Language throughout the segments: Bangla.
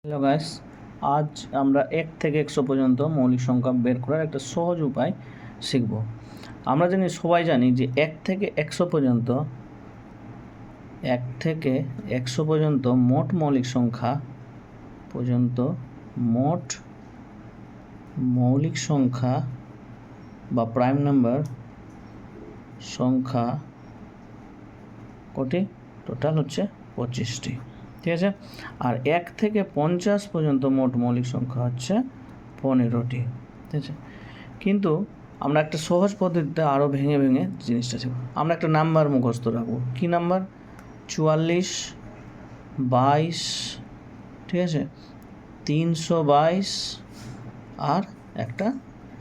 হ্যালো গাইস, আজ আমরা 1 থেকে 100 পর্যন্ত মৌলিক সংখ্যা বের করার একটা সহজ উপায় শিখব। আমরা সবাই জানি যে 1 থেকে 100 পর্যন্ত মোট মৌলিক সংখ্যা বা প্রাইম নাম্বার সংখ্যা কটি? টোটাল হচ্ছে 25টি। ঠিক আছে। আর 1 থেকে 50 পর্যন্ত মোট মৌলিক সংখ্যা হচ্ছে 15টি। ঠিক আছে। কিন্তু আমরা একটা সহজ পদ্ধতিতে আরও ভেঙে জিনিসটা শিখব। আমরা একটা নাম্বার মুখস্থ রাখবো। কী নাম্বার? 44, 22, ঠিক আছে, 322 আর একটা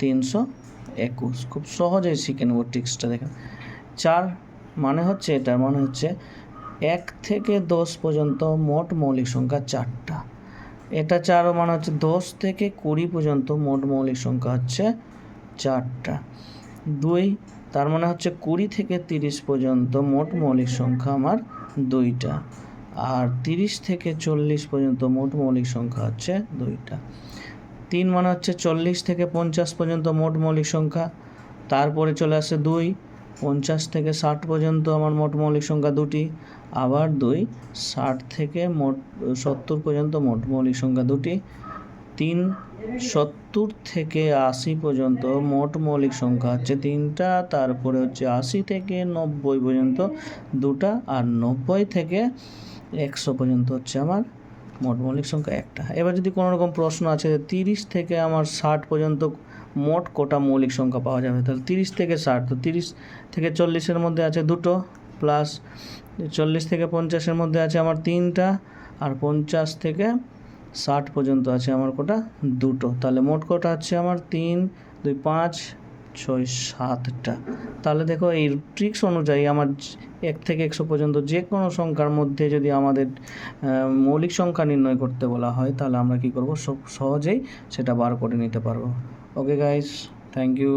321। খুব সহজেই শিখে নেব ট্রিক্সটা। দেখেন, 4 মানে হচ্ছে, এটার মানে হচ্ছে 1 থেকে 10 পর্যন্ত মোট মৌলিক সংখ্যা 4টা। এটা 4 মানে হচ্ছে 10 থেকে 20 পর্যন্ত মোট মৌলিক সংখ্যা হচ্ছে 4টা। 2 তার মানে হচ্ছে 20 থেকে 30 পর্যন্ত মোট মৌলিক সংখ্যা আমার 2টা। আর 30 থেকে 40 পর্যন্ত মোট মৌলিক সংখ্যা হচ্ছে 2টা। 3 মানে হচ্ছে 40 থেকে 50 পর্যন্ত মোট মৌলিক সংখ্যা। তারপরে চলে আসে 2, 50 থেকে 60 পর্যন্ত আমার মোট মৌলিক সংখ্যা 2টি। আবার 2, 60 থেকে 70 পর্যন্ত মোট মৌলিক সংখ্যা 2টি। 3, 70 থেকে 80 পর্যন্ত মোট মৌলিক সংখ্যা হচ্ছে 3টা। তারপরে হচ্ছে 80 থেকে 90 পর্যন্ত 2টা। আর 90 থেকে 100 পর্যন্ত হচ্ছে আমার মোট মৌলিক সংখ্যা 1টা। এবার যদি কোনো রকম প্রশ্ন আছে 30 থেকে আমার 60 পর্যন্ত মোট কটা মৌলিক সংখ্যা পাওয়া যাবে, তাহলে 30 থেকে 60, তো 30 থেকে 40-এর মধ্যে আছে 2টো, প্লাস 40 থেকে 50-এর মধ্যে আছে আমার 3টা, আর 50 থেকে 60 পর্যন্ত আছে আমার কটা? 2টো। তাহলে মোট কটা হচ্ছে আমার 3, 2, 5, 6, 7টা। তাহলে দেখো, এই ট্রিক্স অনুযায়ী আমার 1 থেকে 100 পর্যন্ত যে কোনো সংখ্যার মধ্যে যদি আমাদের মৌলিক সংখ্যা নির্ণয় করতে বলা হয়, তাহলে আমরা কি করব? সহজেই সেটা বার করে নিতে পারবো। Okay guys, thank you.